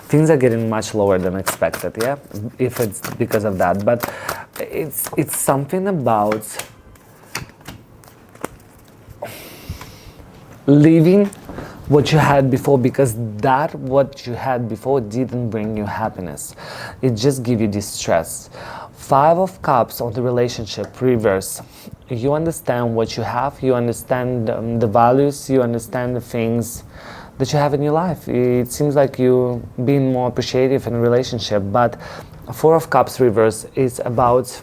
things are getting much lower than expected, yeah? If it's because of that. But it's something about leaving what you had before, because that what you had before didn't bring you happiness. It just gave you distress. Five of Cups on the relationship, reverse. You understand what you have, you understand the values, you understand the things that you have in your life. It seems like you being more appreciative in a relationship, but Four of Cups reverse is about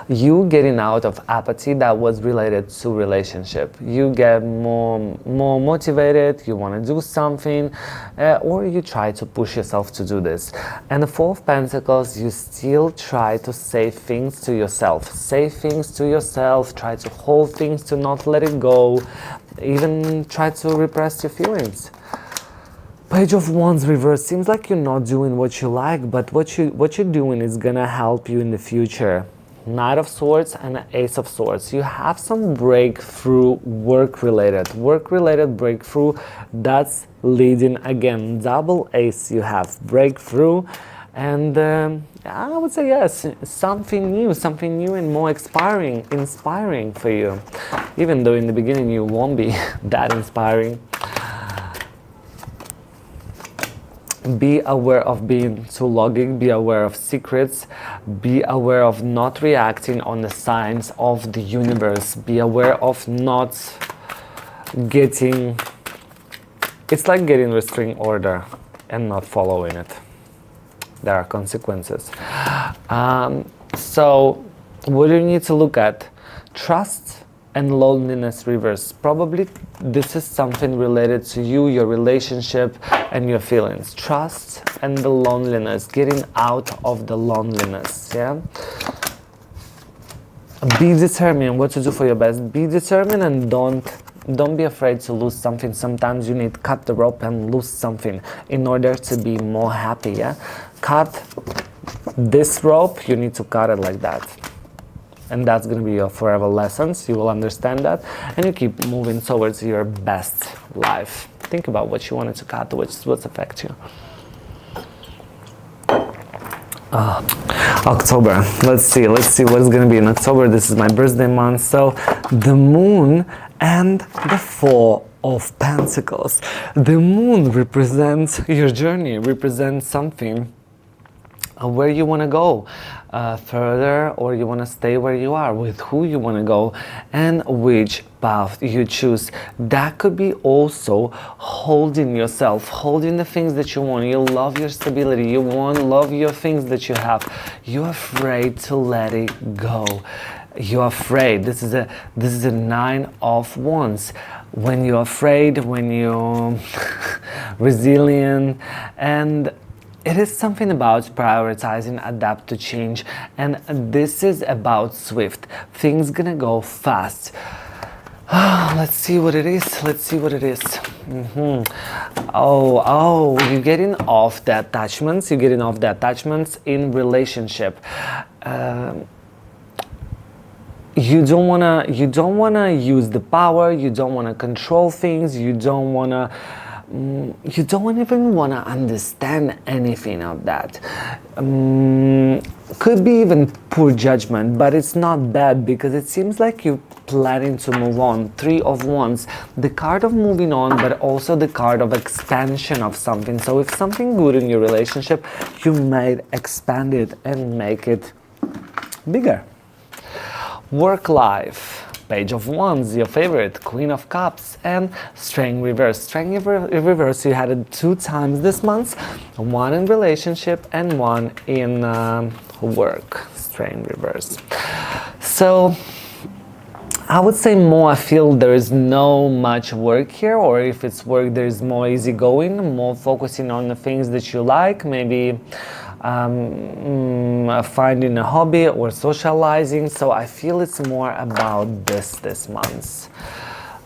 you getting out of apathy that was related to relationship. You get more motivated, you want to do something, or you try to push yourself to do this. And the Four of Pentacles, you still try to say things to yourself. Say things to yourself, try to hold things, to not let it go, even try to repress your feelings. Page of Wands reverse, seems like you're not doing what you like, but what you're doing is gonna help you in the future. Knight of Swords and Ace of Swords. You have some breakthrough work-related breakthrough that's leading, again, double ace. You have breakthrough, and I would say yes, something new and more inspiring for you, even though in the beginning you won't be that inspiring. Be aware of being too logic, be aware of secrets, be aware of not reacting on the signs of the universe, be aware of not getting, it's like getting restraining order and not following it. There are consequences. So what do you need to look at? Trust and loneliness reverse. Probably this is something related to you, your relationship, and your feelings. Trust and the loneliness, getting out of the loneliness, yeah? Be determined what to do for your best. Be determined and don't be afraid to lose something. Sometimes you need to cut the rope and lose something in order to be more happy, yeah? Cut this rope, you need to cut it like that. And that's going to be your forever lessons. You will understand that, and you keep moving towards your best life. Think about what you wanted to cut, what's affect you. October. Let's see what's going to be in October. This is my birthday month. So the Moon and the Four of Pentacles. The Moon represents your journey, represents something where you want to go further, or you want to stay where you are, with who you want to go, and which path you choose. That could be also holding yourself, holding the things that you want. You love your stability, you love your things that you have. You're afraid to let it go. You're afraid. This is a Nine of Wands. When you're afraid, when you're resilient, and it is something about prioritizing, adapt to change, and this is about swift. Things gonna go fast. Let's see what it is. You're getting off the attachments. You're getting off the attachments in relationship. You don't wanna use the power. You don't wanna control things. You don't even want to understand anything of that. Could be even poor judgment, but it's not bad, because it seems like you're planning to move on. Three of Wands, the card of moving on, but also the card of expansion of something. So if something good in your relationship, you might expand it and make it bigger. Work life. Page of Wands, your favorite, Queen of Cups, and Strength reverse. Strength reverse, you had it 2 times this month, one in relationship and one in work. Strength reverse. So I would say more, I feel there is no much work here, or if it's work, there is more easygoing, more focusing on the things that you like, maybe finding a hobby or socializing. So I feel it's more about this month.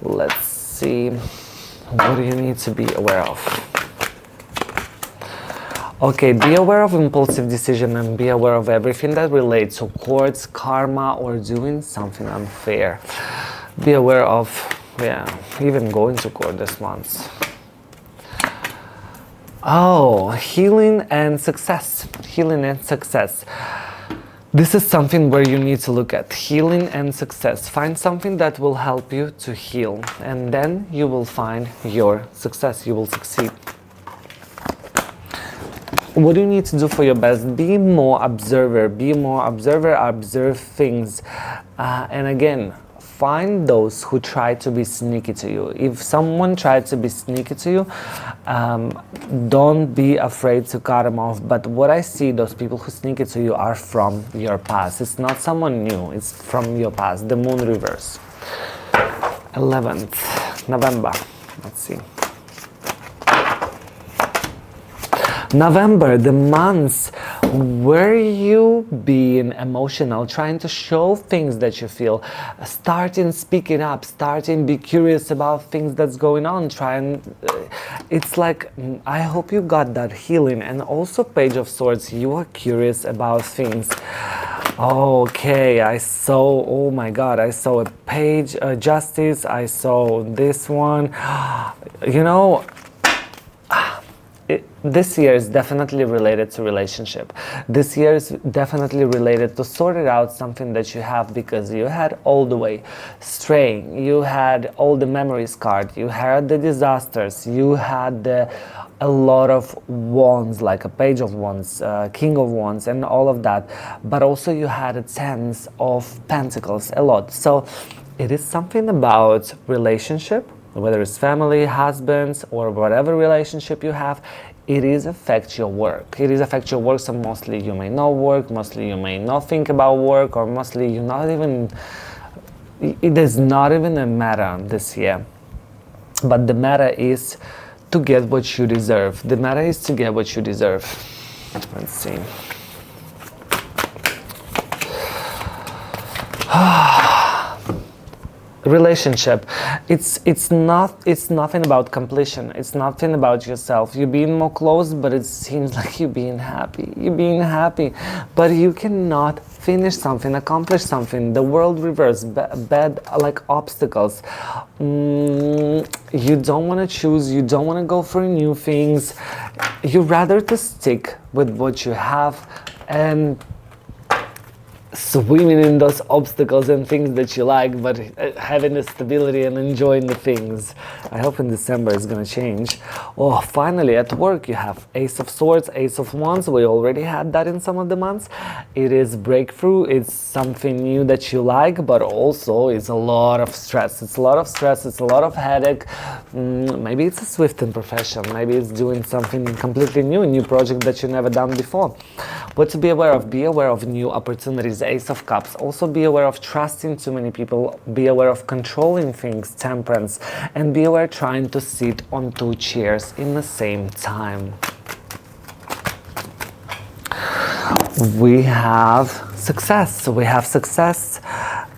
Let's see, what do you need to be aware of? Okay, be aware of impulsive decision and be aware of everything that relates to courts, karma, or doing something unfair. Be aware of, even going to court this month. Oh, healing and success. Healing and success. This is something where you need to look at healing and success. Find something that will help you to heal, and then you will find your success. You will succeed. What do you need to do for your best? Be more observer. Be more observer. Observe things. And again, find those who try to be sneaky to you. If someone tried to be sneaky to you, don't be afraid to cut them off. But what I see, those people who sneak it to you are from your past. It's not someone new. It's from your past. The moon reverse. 11th November. Let's see. November, the month where you being emotional, trying to show things that you feel, starting speaking up, starting be curious about things that's going on, it's like, I hope you got that healing. And also Page of Swords, you are curious about things. Okay, I saw, oh my God, I saw a Page, Justice, I saw this one, you know, this year is definitely related to relationship. This year is definitely related to sorting out something that you have, because you had all the way straying, you had all the memories card, you had the disasters, you had a lot of wands, like a Page of Wands, King of Wands, and all of that. But also you had a 10 of Pentacles, a lot. So it is something about relationship, whether it's family, husbands, or whatever relationship you have. It is affect your work. It is affect your work. So mostly you may not work, mostly you may not think about work, or mostly you're not even, it is not even a matter this year. But the matter is to get what you deserve. The matter is to get what you deserve. Let's see. Relationship, it's nothing about completion. It's nothing about yourself. You're being more close, but it seems like you're being happy, but you cannot finish something, accomplish something. The world reverse, bad, like obstacles. You don't want to choose, you don't want to go for new things. You rather to stick with what you have and swimming in those obstacles and things that you like, but having the stability and enjoying the things. I hope in December it's gonna change. Oh, finally at work you have Ace of Swords, Ace of Wands. We already had that in some of the months. It is breakthrough. It's something new that you like, but also it's a lot of stress. It's a lot of stress. It's a lot of headache. Maybe it's a swift in profession. Maybe it's doing something completely new, a new project that you've never done before. What to be aware of? Be aware of new opportunities. Ace of Cups. Also be aware of trusting too many people. Be aware of controlling things, Temperance. And be aware trying to sit on 2 chairs in the same time. We have success. We have success,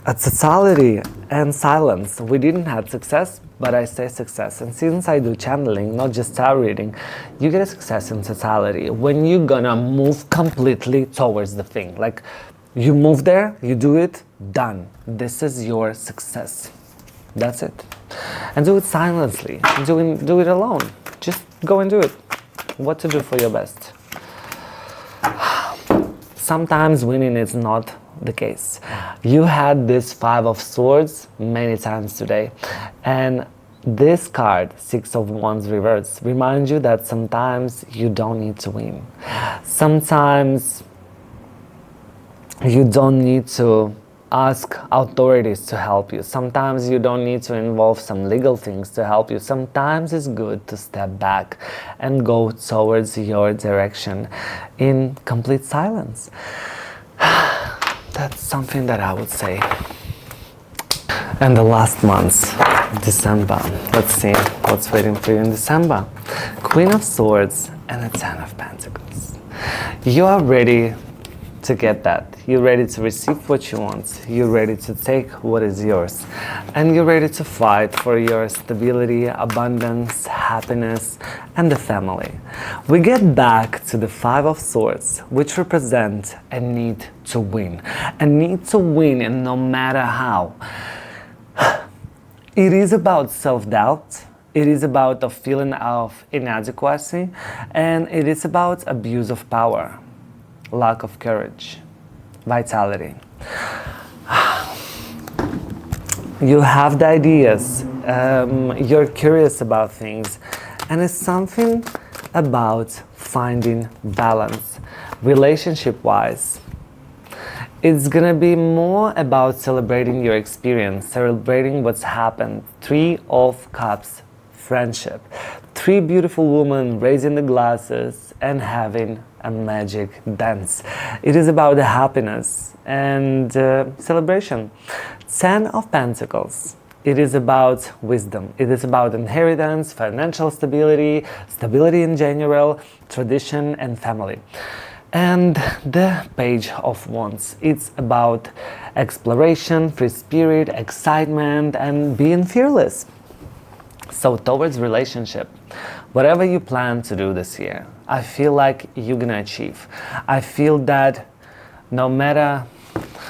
totality, and silence. We didn't have success, but I say success. And since I do channeling, not just tarot reading, you get a success in totality. When you're gonna move completely towards the thing. Like, you move there, you do it, done. This is your success. That's it. And do it silently. Do it alone. Just go and do it. What to do for your best. Sometimes winning is not the case. You had this 5 of Swords many times today. And this card, 6 of Wands reverse, reminds you that sometimes you don't need to win. Sometimes you don't need to Ask authorities to help you. Sometimes you don't need to involve some legal things to help you. Sometimes it's good to step back and go towards your direction in complete silence. That's something that I would say. And the last month, December. Let's see what's waiting for you in December. Queen of Swords and the Ten of Pentacles. You are ready to get that. You're ready to receive what you want. You're ready to take what is yours. And you're ready to fight for your stability, abundance, happiness, and the family. We get back to the Five of Swords, which represent a need to win. A need to win, and no matter how. It is about self-doubt. It is about a feeling of inadequacy. And it is about abuse of power. Lack of courage, vitality. You have the ideas, you're curious about things, and it's something about finding balance. Relationship-wise, it's gonna be more about celebrating your experience, celebrating what's happened. Three of Cups, friendship. Three beautiful women raising the glasses and having a magic dance. It is about the happiness and celebration. Ten of Pentacles. It is about wisdom. It is about inheritance, financial stability, stability in general, tradition and family. And the Page of Wands. It's about exploration, free spirit, excitement, and being fearless. So towards relationship, whatever you plan to do this year, I feel like you're gonna achieve. I feel that no matter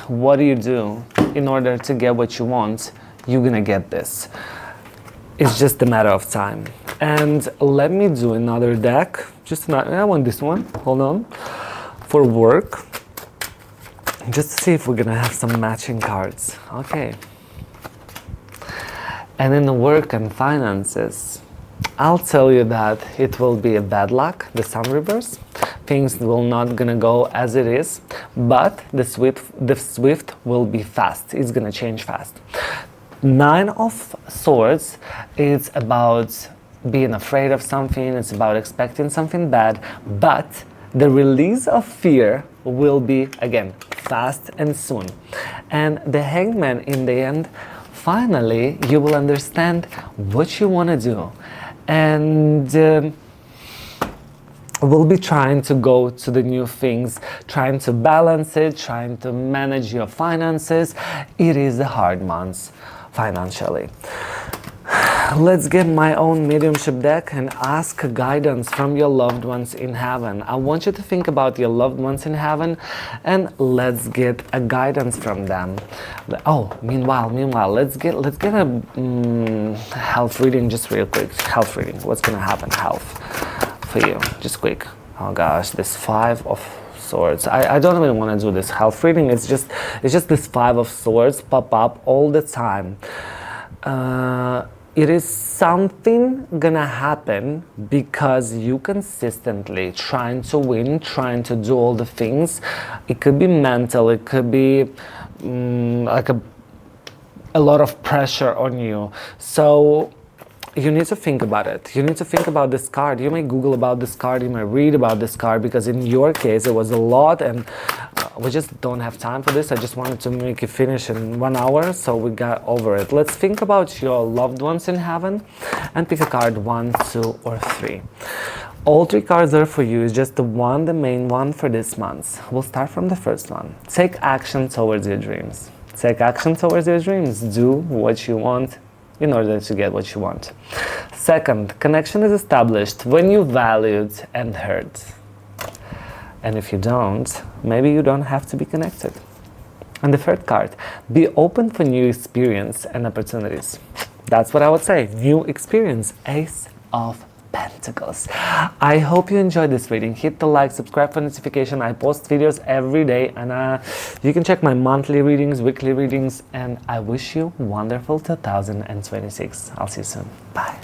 what you do in order to get what you want, you're gonna get this. It's just a matter of time. And let me do another deck. I want this one, hold on. For work, just to see if we're gonna have some matching cards. Okay. And in the work and finances, I'll tell you that it will be a bad luck, the Sun reverse. Things will not gonna go as it is, but the swift will be fast. It's gonna change fast. Nine of Swords is about being afraid of something. It's about expecting something bad, but the release of fear will be, again, fast and soon. And the Hangman, in the end, finally, you will understand what you want to do. And we'll be trying to go to the new things, trying to balance it, trying to manage your finances. It is a hard month financially. Let's get my own mediumship deck and ask guidance from your loved ones in heaven. I want you to think about your loved ones in heaven and let's get a guidance from them. Oh, meanwhile, let's get a health reading just real quick. Health reading. What's gonna happen? Health for you, just quick. Oh gosh, this Five of Swords. I don't even want to do this health reading. It's just this Five of Swords pop up all the time. It is something gonna happen because you consistently trying to win, trying to do all the things. It could be mental, it could be like a lot of pressure on you. So you need to think about it. You need to think about this card. You may Google about this card, you may read about this card, because in your case it was a lot and we just don't have time for this. I just wanted to make it finish in 1 hour, so we got over it. Let's think about your loved ones in heaven and pick a card, 1, 2, or 3. All 3 cards are for you. It's just the main one for this month. We'll start from the first one. Take action towards your dreams. Take action towards your dreams. Do what you want in order to get what you want. Second, connection is established when you valued and heard. And if you don't, maybe you don't have to be connected. And the third card, be open for new experience and opportunities. That's what I would say, new experience, Ace of Pentacles. I hope you enjoyed this reading. Hit the like, subscribe for notification. I post videos every day, and you can check my monthly readings, weekly readings, and I wish you wonderful 2026. I'll see you soon. Bye.